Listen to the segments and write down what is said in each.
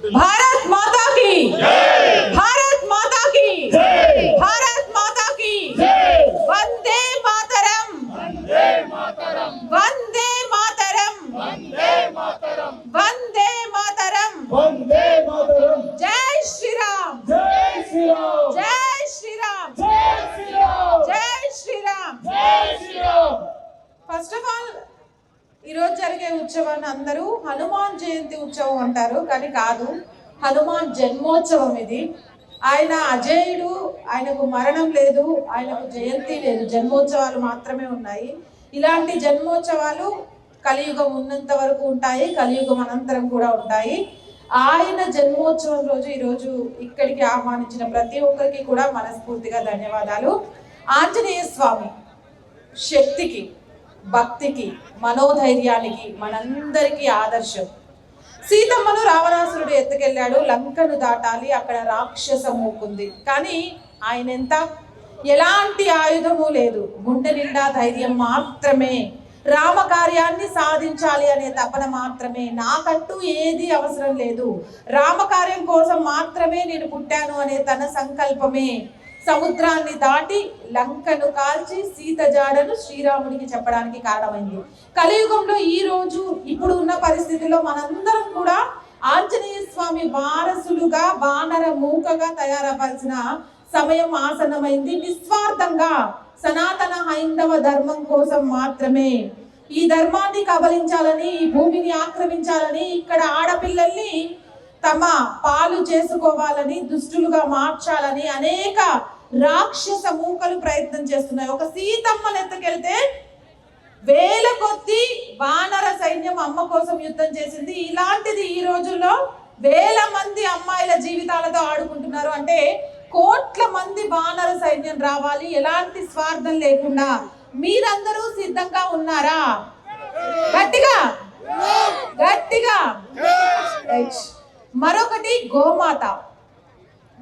भारत माता की जय, भारत माता की जय, भारत माता की जय, वंदे मातरम, वंदे मातरम, वंदे मातरम, वंदे मातरम, वंदे मातरम, वंदे मातरम, जय श्री राम, जय श्री राम, जय श्री राम, जय श्री राम, जय श्री राम, जय Shri Ram. First of all ఈరోజు జరిగే ఉత్సవాన్ని అందరూ హనుమాన్ జయంతి ఉత్సవం అంటారు, కానీ కాదు, హనుమాన్ జన్మోత్సవం ఇది. ఆయన అజేయుడు, ఆయనకు మరణం లేదు, ఆయనకు జయంతి లేదు, జన్మోత్సవాలు మాత్రమే ఉన్నాయి. ఇలాంటి జన్మోత్సవాలు కలియుగం ఉన్నంత వరకు ఉంటాయి, కలియుగం అనంతరం కూడా ఉంటాయి. ఆయన జన్మోత్సవం రోజు ఈరోజు ఇక్కడికి ఆహ్వానించిన ప్రతి ఒక్కరికి కూడా మనస్ఫూర్తిగా ధన్యవాదాలు. ఆంజనేయ స్వామి శక్తికి, భక్తికి, మనోధైర్యానికి మనందరికీ ఆదర్శం. సీతమ్మను రావణాసురుడు ఎత్తుకెళ్ళాడు, లంకను దాటాలి, అక్కడ రాక్షస మూకుంది. కానీ ఆయన ఎంత, ఎలాంటి ఆయుధము లేదు, గుండె నిండా ధైర్యం మాత్రమే, రామకార్యాన్ని సాధించాలి అనే తపన మాత్రమే, నాకంటూ ఏది అవసరం లేదు, రామకార్యం కోసం మాత్రమే నేను పుట్టాను అనే తన సంకల్పమే సముద్రాన్ని దాటి లంకను కాల్చి సీత జాడను శ్రీరాముడికి చెప్పడానికి కారణమైంది. కలియుగంలో ఈ రోజు ఇప్పుడు ఉన్న పరిస్థితిలో మనందరం కూడా ఆంజనేయ స్వామి వారసులుగా, వానర మూకగా తయారవ్వాల్సిన సమయం ఆసన్నమైంది. నిస్వార్థంగా సనాతన హైందవ ధర్మం కోసం మాత్రమే, ఈ ధర్మాన్ని కబలించాలని, ఈ భూమిని ఆక్రమించాలని, ఇక్కడ ఆడపిల్లల్ని తమ పాలు చేసుకోవాలని, దుష్టులుగా మార్చాలని అనేక రాక్షస మూకలు ప్రయత్నం చేస్తున్నాయి. ఒక సీతమ్మను ఎత్తుకెళ్తే వేల కొద్ది వానర సైన్యం అమ్మ కోసం యుద్ధం చేసింది. ఇలాంటిది ఈ రోజుల్లో వేల మంది అమ్మాయిల జీవితాలతో ఆడుకుంటున్నారు. అంటే కోట్ల మంది వానర సైన్యం రావాలి, ఎలాంటి స్వార్థం లేకుండా. మీరందరూ సిద్ధంగా ఉన్నారా? గట్టిగా గట్టిగా. మరొకటి గోమాత.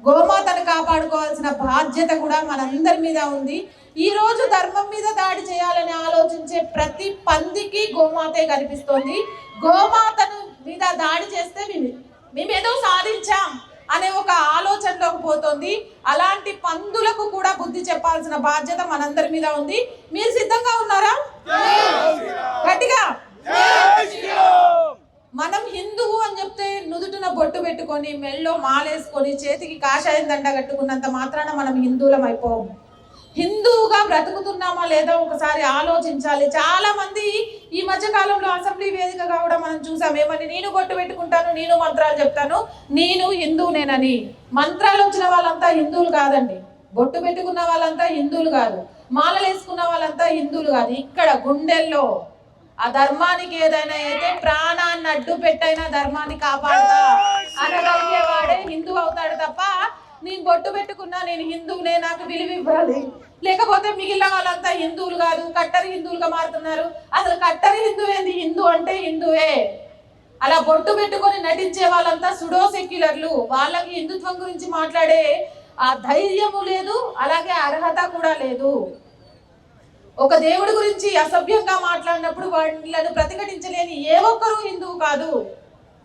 గోమాతను కాపాడుకోవాల్సిన బాధ్యత కూడా మనందరి మీద ఉంది. ఈ రోజు ధర్మం మీద దాడి చేయాలని ఆలోచించే ప్రతి పందికి గోమాతే కనిపిస్తోంది. గోమాతను మీద దాడి చేస్తే మేమేదో సాధించాం అనే ఒక ఆలోచనలోకి పోతోంది. అలాంటి పందులకు కూడా బుద్ధి చెప్పాల్సిన బాధ్యత మనందరి మీద ఉంది. మీరు సిద్ధంగా ఉన్నారా? గట్టిగా. మనం హిందువు అని చెప్తే నుదుటిన బొట్టు పెట్టుకొని, మెళ్ళో మాలేసుకొని, చేతికి కాషాయం దండ కట్టుకున్నంత మాత్రాన మనం హిందువులం అయిపోం. హిందువుగా బ్రతుకుతున్నామా లేదా ఒకసారి ఆలోచించాలి. చాలా మంది ఈ మధ్య కాలంలో అసెంబ్లీ వేదికగా కూడా మనం చూసాం. ఏమని, నేను బొట్టు పెట్టుకుంటాను, నేను మంత్రాలు చెప్తాను, నేను హిందువునేనని. మంత్రాలు వచ్చిన వాళ్ళంతా హిందువులు కాదండి, బొట్టు పెట్టుకున్న వాళ్ళంతా హిందువులు కాదు, మాలలు వేసుకున్న వాళ్ళంతా హిందువులు కాదు. ఇక్కడ గుండెల్లో ఆ ధర్మానికి ఏదైనా అయితే ప్రాణాన్ని అడ్డు పెట్టైనా ధర్మాన్ని కాపాడుతా అనగలిగే వాడే హిందూ అవుతాడు తప్ప, నేను బొట్టు పెట్టుకున్నా నేను హిందువునే, నాకు విలువ ఇవ్వాలి, లేకపోతే మిగిలిన వాళ్ళంతా హిందువులు కాదు, కట్టరి హిందువులుగా మారుతున్నారు. అసలు కట్టరి హిందువు ఏంది? హిందూ అంటే హిందువే. అలా బొట్టు పెట్టుకొని నటించే వాళ్ళంతా సుడో సెక్యులర్లు. వాళ్ళకి హిందుత్వం గురించి మాట్లాడే ఆ ధైర్యము లేదు, అలాగే అర్హత కూడా లేదు. ఒక దేవుడి గురించి అసభ్యంగా మాట్లాడినప్పుడు వాళ్ళను ప్రతిఘటించలేని ఏ ఒక్కరూ హిందువు కాదు,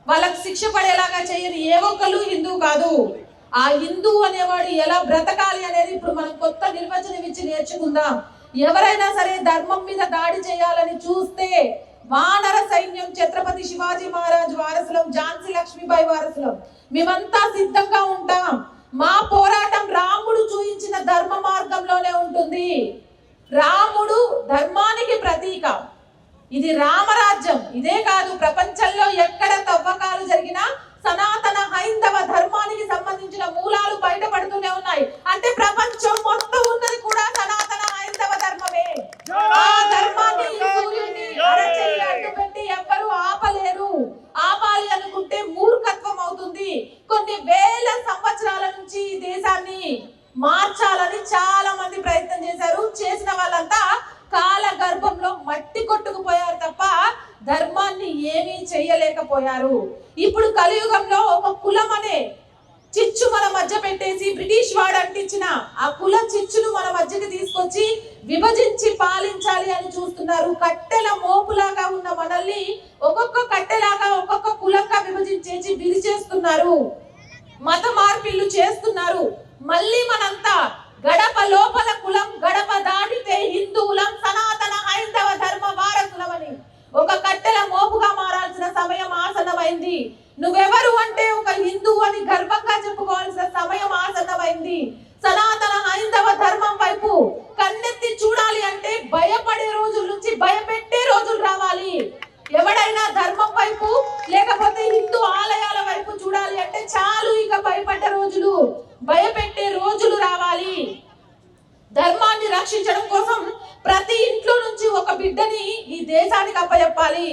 వాళ్ళకి శిక్ష పడేలాగా చేయని ఏ ఒక్కరు హిందువు కాదు. ఆ హిందువు అనేవాడు ఎలా బ్రతకాలి అనేది ఇప్పుడు మనం కొత్త నిర్వచనం ఇచ్చి నేర్చుకుందాం. ఎవరైనా సరే ధర్మం మీద దాడి చేయాలని చూస్తే, వానర సైన్యం ఛత్రపతి శివాజీ మహారాజ్ వారసులం, ఝాన్సీ లక్ష్మీబాయి వారసులం, మేమంతా సిద్ధంగా ఉంటాం. మా పోరాటం రాముడు చూపించిన ధర్మ మార్గంలోనే ఉంటుంది. రాముడు ధర్మానికి ప్రతీక. ఇది రామరాజ్యం. ఇదే కాదు, ప్రపంచంలో ఎక్కడ తవ్వకాలు జరిగినా సనాతన హైందవ ధర్మానికి సంబంధించిన మూలాలు బయటపడుతూనే ఉన్నాయి. అంటే ప్రపంచం మొత్తం ఉన్నది కూడా సనాతన హైందవ ధర్మమే. ఆ ధర్మాన్ని సూర్యుడిని అరచెయ్యి అడ్డుపెట్టి ఎవ్వరూ ఆపలేరు. ఆపాలి అనుకుంటే మూర్ఖత్వం అవుతుంది. కొన్ని వేల సంవత్సరాల నుంచి ఈ దేశాన్ని మార్చాలని చాలా మంది ప్రయత్నం చేశారు. చేసిన వాళ్ళంతా కాల గర్భంలో మట్టి కొట్టుకుపోయారు తప్ప ధర్మాన్ని ఏమీ చేయలేకపోయారు. మర్చిపోయారు. ఇప్పుడు కలియుగంలో ఒక కులం అనే చిచ్చు మన మధ్య పెట్టేసి బ్రిటిష్ వాడు అంటించిన ఆ కుల చిచ్చును మన మధ్యకి తీసుకొచ్చి విభజించి పాలించాలి అని చూస్తున్నారు. కట్టెల మోపులాగా ఉన్న మనల్ని ఒక్కొక్క కట్టెలాగా ఒక్కొక్క కులంగా విభజించేసి విరిచేస్తున్నారు, మత మార్పిళ్లు చేస్తున్నారు. మళ్ళీ మనంతా గడప లోపల కులం, గడప దాటితే హిందువులం, సనాతన హైందవ ధర్మ వారసులమని ఒక కట్టెల మోపుగా మారాల్సిన సమయం ఆసన్నమైంది. నువ్వెవరు అంటే ఒక హిందువు అని గర్వంగా చెప్పుకోవాల్సిన సమయం ఆసన్నమైంది. సనాతన హైందవ ధర్మం వైపు కన్నెత్తి చూడాలి అంటే భయపడే రోజుల నుంచి భయపెట్టే రోజులు రావాలి. ఎవడైనా ధర్మం వైపు లేకపోతే హిందూ ఆలయాల వైపు చూడాలి అంటే చాలు, ఇక భయపడ్డ రోజులు, భయపెట్టే రోజులు రావాలి. ధర్మాన్ని రక్షించడం కోసం ప్రతి ఇంట్లో నుంచి ఒక బిడ్డని ఈ దేశానికి అప్పచెప్పాలి.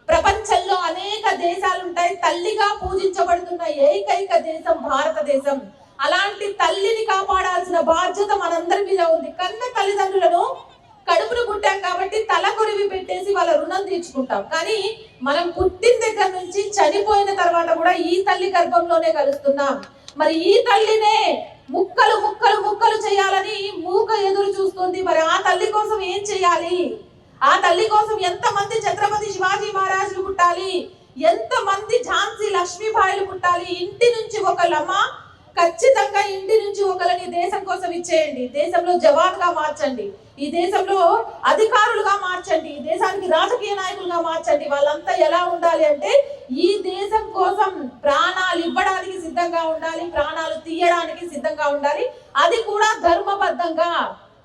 ప్రపంచంలో అనేక దేశాలు ఉంటాయి, తల్లిగా పూజించబడుతున్న ఏకైక దేశం భారతదేశం. అలాంటి తల్లిని కాపాడాల్సిన బాధ్యత మనందరి మీద ఉంది. కన్న తల్లిదండ్రులను కడుపును పుట్టాం కాబట్టి తల కొరివి పెట్టేసి వాళ్ళ రుణం తీర్చుకుంటాం. కానీ మనం పుట్టిన దగ్గర నుంచి చనిపోయిన తర్వాత కూడా ఈ తల్లి గర్భంలోనే కలుస్తున్నాం. మరి ఈ తల్లినే ముక్కలు ముక్కలు ముక్కలు చేయాలని మూక ఎదురు చూస్తుంది. మరి ఆ తల్లి కోసం ఏం చేయాలి? ఆ తల్లి కోసం ఎంతమంది ఛత్రపతి శివాజీ మహారాజులు పుట్టాలి, ఎంతమంది ఝాన్సీ లక్ష్మీబాయిలు పుట్టాలి? ఇంటి నుంచి ఒకళ్ళమ్మ, ఖచ్చితంగా ఇంటి నుంచి ఒకరిని దేశం కోసం ఇచ్చేయండి. దేశంలో జవాన్గా మార్చండి, ఈ దేశంలో అధికారులుగా మార్చండి, ఈ దేశానికి రాజకీయ నాయకులుగా మార్చండి. వాళ్ళంతా ఎలా ఉండాలి అంటే ఈ దేశం కోసం ప్రాణాలు ఇవ్వడానికి సిద్ధంగా ఉండాలి, ప్రాణాలు తీయడానికి సిద్ధంగా ఉండాలి. అది కూడా ధర్మబద్ధంగా.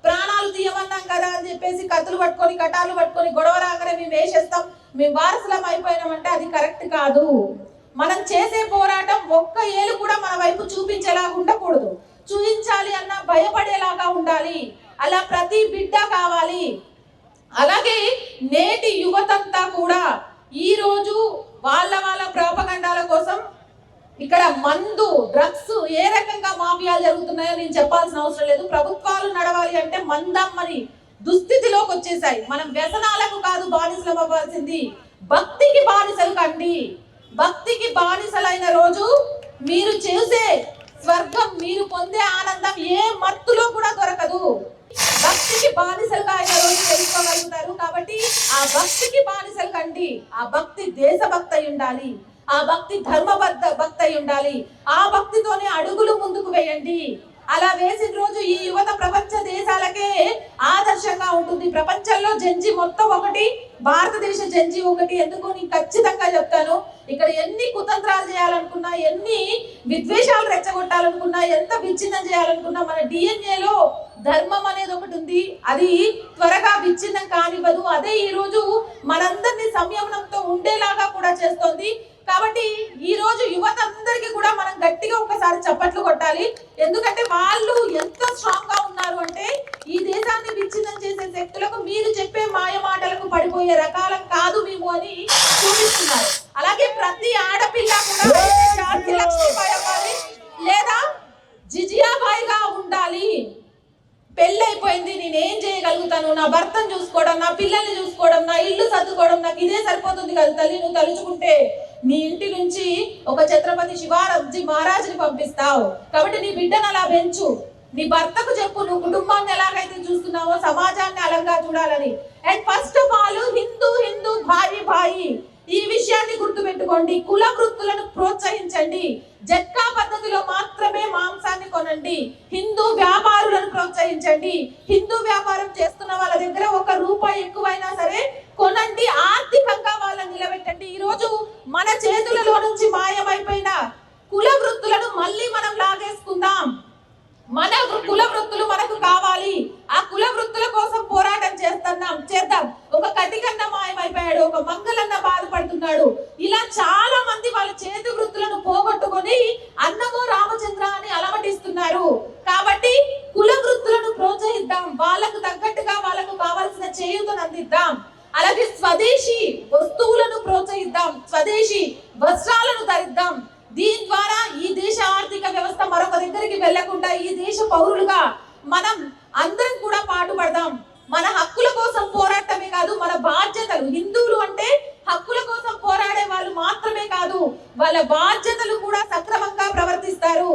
ప్రాణాలు తీయమన్నాం కదా అని చెప్పేసి కత్తులు పట్టుకొని కటాలు పట్టుకొని గొడవ రాగానే మేము వేసేస్తాం, మేము వారసులం అయిపోయినామంటే అది కరెక్ట్ కాదు. మనం చేసే పోరాటం ఒక్క ఏలు కూడా మన వైపు చూపించేలాగా ఉండకూడదు. చూపించాలి అన్న భయపడేలాగా ఉండాలి. అలా ప్రతి బిడ్డ కావాలి. అలాగే నేటి యువతంతా కూడా ఈ రోజు వాళ్ళ ప్రాపగండాల కోసం ఇక్కడ మందు, డ్రగ్స్ ఏ రకంగా మాఫియాలు జరుగుతున్నాయో నేను చెప్పాల్సిన అవసరం లేదు. ప్రభుత్వాలు నడవాలి అంటే మందమ్మని దుస్థితిలోకి వచ్చేసాయి. మనం వ్యసనాలకు కాదు బానిసలం అవ్వాల్సింది, భక్తికి బానిసలు కండి. భక్తికి బానిసలైన రోజు మీరు చేసే స్వర్గం, మీరు పొందే ఆనందం ఏ మత్తులో కూడా దొరకదు. భక్తికి బానిసలుగా అయిన రోజు తెలుసుకోగలుగుతారు. కాబట్టి ఆ భక్తికి బానిసలు కండి. ఆ భక్తి దేశభక్తి అయి ఉండాలి, ఆ భక్తి ధర్మబద్ధ భక్తి అయి ఉండాలి. ఆ భక్తితోనే అడుగులు ముందుకు వేయండి. అలా వేసిన రోజు ఈ యువత ప్రపంచ దేశాలకే ఆదర్శంగా ఉంటుంది. ప్రపంచంలో జంజి మొత్తం ఒకటి, భారతదేశ జంజి ఒకటి. ఎందుకు నేను ఖచ్చితంగా చెప్తాను. ఇక్కడ ఎన్ని కుతంత్రాలు చేయాలనుకున్నా, ఎన్ని విద్వేషాలు రెచ్చగొట్టాలనుకున్నా, ఎంత విచ్ఛిన్నం చేయాలనుకున్నా, మన డిఎన్ఏలో ధర్మం అనేది ఒకటి ఉంది. అది త్వరగా విచ్ఛిన్నం కానివ్వదు. అదే ఈ రోజు మనందరినీ సంయమనంతో ఉండేలాగా కూడా చేస్తోంది. కాబట్టి ఈ రోజు యువత అందరికీ కూడా మనం గట్టిగా ఒకసారి చప్పట్లు కొట్టాలి. ఎందుకంటే వాళ్ళు ఎంత స్ట్రాంగ్ గా ఉన్నారు అంటే ఈ దేశాన్ని విచ్ఛిన్నం చేసే శక్తులకు మీరు చెప్పే మాయ మాటలకు పడిపోయే రకాలం కాదు మేము అని చూపిస్తున్నారు. అలాగే ప్రతి ఆడపిల్ల కూడా ఝాన్సీ లక్ష్మీబాయి అవ్వాలి లేదా జిజియాబాయిగా ఉండాలి. పెళ్ళైపోయింది, నేనేం చేయగలుగుతాను? నా భర్తను చూసుకోవడం, నా పిల్లల్ని చూసుకోవడం, నా ఇల్లు సర్దుకోవడం, నాకు ఇదే సరిపోతుంది కదా తల్లి. నువ్వు తలుచుకుంటే నీ ఇంటి నుంచి ఒక ఛత్రపతి శివాజీ మహారాజుని పంపిస్తావు. కాబట్టి నీ బిడ్డను అలా పెంచు. నీ భర్తకు చెప్పు, నువ్వు కుటుంబాన్ని ఎలాగైతే చూస్తున్నావో సమాజాన్ని అలంగా చూడాలని. And first of all Hindu Hindu Bhai Bhai, ఈ విషయాన్ని గుర్తుపెట్టుకోండి. కుల వృత్తులను ప్రోత్సహించండి. జట్కా పద్ధతిలో మాత్రమే మాంసాన్ని కొనండి. హిందూ వ్యాపారులను ప్రోత్సహించండి. హిందూ వ్యాపారం చేస్తున్న వాళ్ళ దగ్గర ₹1 ఎక్కువైనా సరే కొనండి. ఆర్థికంగా వాళ్ళని నిలబెట్టండి. ఈ రోజు మన చేతులలో నుంచి మాయమైపోయిన కుల వృత్తులను మళ్ళీ మనం లాగేసుకుందాం. మన కుల వృత్తులు మనకు కావాలి. ఆ కుల వృత్తుల కోసం పోరాటం చేద్దాం. ఒక కటికన్న మాయమైపోయాడు, ఒక మంగళన్న బాధపడుతున్నాడు. ఇలా చాలా మంది వాళ్ళ చేతి వృత్తులను పోగొట్టుకొని అన్నమో రామచంద్ర అని అలమటిస్తున్నారు. కాబట్టి కుల వృత్తులను ప్రోత్సహిద్దాం. వాళ్ళకు తగ్గట్టుగా వాళ్ళకు కావాల్సిన చేయూతను అందిద్దాం. అలాగే స్వదేశీ వస్తువులను ప్రోత్సహిద్దాం. స్వదేశీ వస్త్రాలను ధరిద్దాం. దీని ద్వారా ఈ దేశ ఆర్థిక వ్యవస్థ మరొక దగ్గరికి వెళ్లకుండా ఈ దేశ పౌరులుగా మనం అందరం కూడా పాటుపడదాం. మన హక్కుల కోసం పోరాటమే కాదు, మన బాధ్యతలు. హిందువులు అంటే హక్కుల కోసం పోరాడే వాళ్ళు మాత్రమే వాళ్ళ బాధ్యతలు కూడా సక్రమంగా ప్రవర్తిస్తారు.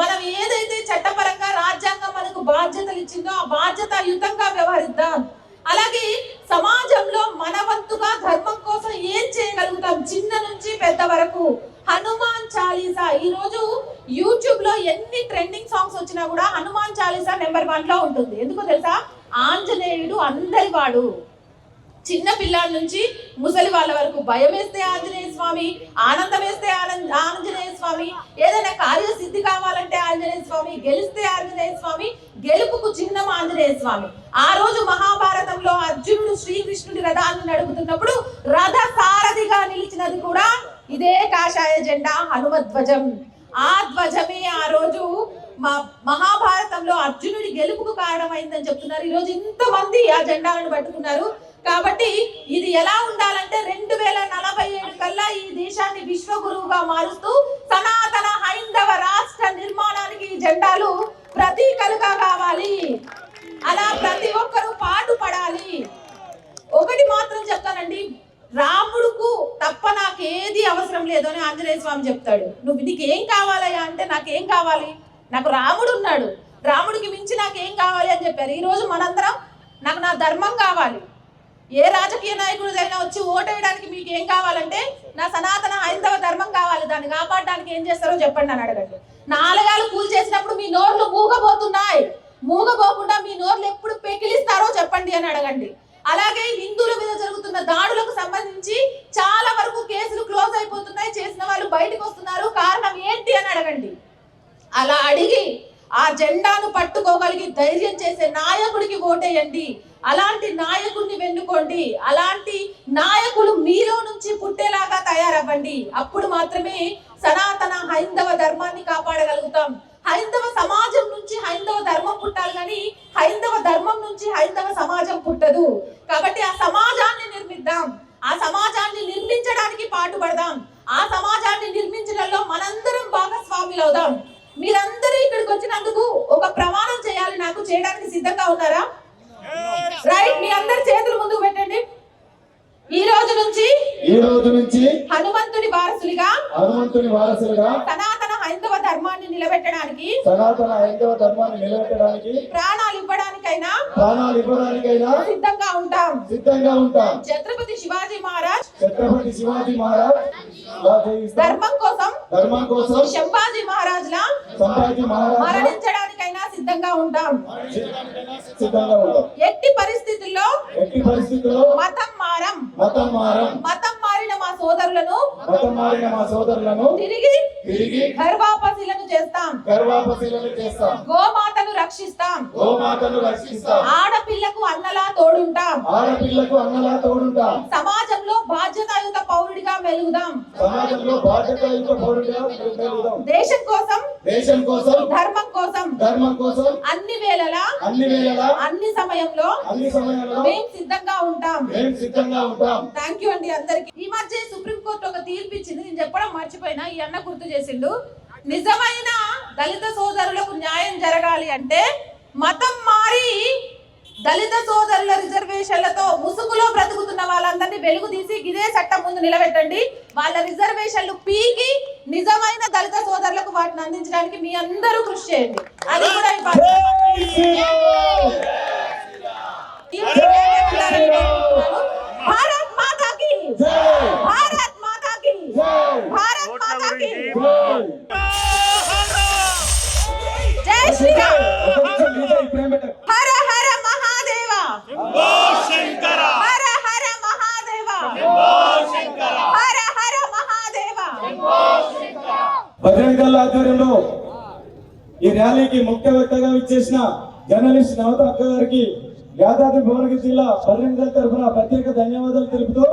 మనం ఏదైతే చట్టపరంగా రాజ్యాంగం మనకు బాధ్యతలు ఇచ్చిందో ఆ బాధ్యతాయుతంగా వ్యవహరిద్దాం. అలాగే సమాజంలో మన వంతుగా ధర్మం కోసం ఏం చేయగలుగుతాం, చిన్న నుంచి పెద్ద వరకు. హనుమాన్ చాలీసా ఈ రోజు యూట్యూబ్ లో ఎన్ని ట్రెండింగ్ సాంగ్స్ వచ్చినా కూడా హనుమాన్ చాలీసా నెంబర్ 1 లో ఉంటుంది. ఎందుకో తెలుసా? ఆంజనేయుడు అందరి వాడు. చిన్న పిల్లల నుంచి ముసలి వాళ్ళ వరకు భయం వేస్తే ఆంజనేయ స్వామి, ఆనందం వేస్తే ఆంజనేయ స్వామి, ఏదైనా కార్యసిద్ధి కావాలంటే ఆంజనేయ స్వామి, గెలిస్తే ఆంజనేయ స్వామి, గెలుపుకు చిహ్నం ఆంజనేయ స్వామి. ఆ రోజు మహాభారతంలో అర్జునుడు శ్రీకృష్ణుడి రథాన్ని నడుపుతున్నప్పుడు రథ సారథిగా నిలిచినది కూడా ఇదే కాషాయ జెండా హనుమధ్వజం. ఆ ధ్వజమే ఆ రోజు మహాభారతంలో అర్జునుడి గెలుపుకు కారణమైందని చెప్తున్నారు. ఈ రోజు ఇంతమంది ఆ జెండాలను పట్టుకున్నారు. కాబట్టి ఇది ఎలా ఉండాలంటే 2047 కల్లా ఈ దేశాన్ని విశ్వగురువుగా మారుస్తూ సనాతన హైందవ రాష్ట్ర నిర్మాణానికి ఈ జెండాలు ప్రతీకలుగా కావాలి. అలా ప్రతి ఒక్కరూ పాటుపడాలి. ఒకటి మాత్రం చెప్తానండి, రాముడుకు తప్ప నాకేది అవసరం లేదు అని ఆంజనేయ స్వామి చెప్తాడు. నీకేం కావాలయ్యా అంటే నాకేం కావాలి, నాకు రాముడు ఉన్నాడు, రాముడికి మించి నాకేం కావాలి అని చెప్పారు. ఈ రోజు మనందరం నాకు నా ధర్మం కావాలి. ఏ రాజకీయ నాయకుడిదైనా వచ్చి ఓటేయడానికి మీకు ఏం కావాలంటే నా సనాతన హైందవ ధర్మం కావాలి, దాన్ని కాపాడడానికి ఏం చేస్తారో చెప్పండి అని అడగండి. నాలుగాలు కూల్ చేసినప్పుడు మీ నోర్లు మూగబోతున్నాయి, మూగబోకుండా మీ నోర్లు ఎప్పుడు పెకిలిస్తారో చెప్పండి అని అడగండి. అలాగే హిందువుల మీద జరుగుతున్న దాడులకు సంబంధించి చాలా వరకు కేసులు క్లోజ్ అయిపోతున్నాయి, చేసిన వాళ్ళు బయటకు వస్తున్నారు, కారణం ఏంటి అని అడగండి. అలా అడిగి ఆ జెండాను పట్టుకోగలిగి ధైర్యం చేసే నాయకుడికి ఓటేయండి. అలాంటి నాయకుడిని వెన్నుకోండి. అలాంటి నాయకులు మీలో నుంచి పుట్టేలాగా తయారవ్వండి. అప్పుడు మాత్రమే సనాతన హైందవ ధర్మాన్ని కాపాడగలుగుతాం. హైందవ సమాజం నుంచి హైందవ ధర్మం పుట్టాలి కానీ హైందవ ధర్మం నుంచి హైందవ సమాజం పుట్టదు. కాబట్టి ఆ సమాజాన్ని నిర్మిద్దాం, ఆ సమాజాన్ని నిర్మించడానికి పాటుపడదాం. ఆ సమాజాన్ని నిర్మించడంలో మనందరం భాగస్వాములు అవుదాం. మీరందరూ ఇక్కడికి వచ్చినందుకు ఒక ప్రమాణం చేయాలి, నాకు చేయడానికి సిద్ధంగా ఉన్నారా? రైట్, మీ అందరి చేతులు ముందుకు పెట్టండి. ఈ రోజు నుంచి హనుమంతుడి వారసులుగా సనాతన హైందవ ధర్మాన్ని నిలబెట్టడానికి ప్రాణాలు ఇవ్వడానికైనా సిద్ధంగా ఉంటాం. ఛత్రపతి శివాజీ మహారాజ్ ధర్మం కోసం శంభాజీ మహారాజ్ లా మరణించడానికైనా సిద్ధంగా ఉంటాం. ఎట్టి పరిస్థితుల్లో మతం మారిన మా సోదరులను తిరిగి గర్వాపశీలను చేస్తాం. గోమాతను రక్షిస్తాం. ఆడపిల్లకు అన్నలా తోడుంటాం. సమాజంలో బాధ్యతాయుత పౌరుడిగా మెలుగుదాం. దేశం కోసం ధర్మం కోసం అన్ని వేళలా అన్ని సమయంలో మేము సిద్ధంగా ఉంటాం. థ్యాంక్ యూ అండి అందరికి. ఈ మధ్య సుప్రీంకోర్టు ఒక తీర్పు ఇచ్చింది, నేను చెప్పడం మర్చిపోయినా, ఈ అన్న గుర్తు చేసిండు. నిజమైన దళిత సోదరులకు న్యాయం జరగాలి అంటే మతం మారి దళిత సోదరుల రిజర్వేషన్లతో ముసుగులో బ్రతుకుతున్న వాళ్ళందరినీ వెలుగు తీసి ఇదే చట్టం ముందు నిలబెట్టండి. వాళ్ళ రిజర్వేషన్లు పీకి నిజమైన దళిత సోదరులకు వాటిని అందించడానికి మీ అందరూ కృషి చేయండి. అది కూడా భారత్ మాతా కీ భారత్ మాతా కీ భారత్ మాతా కీ జై శ్రీరామ్. హర హర మహాదేవ, హర హర మహాదేవ, హర హర మహాదేవ. బజరంగ దళ ఆధ్వర్యంలో ఈ ర్యాలీకి ముఖ్య వక్తగా విచ్చేసిన జర్నలిస్ట్ నవత అక్క గారికి యాదాద్రి భువనగిరి జిల్లా బజరంగ దళ తరఫున ప్రత్యేక ధన్యవాదాలు తెలుపుతూ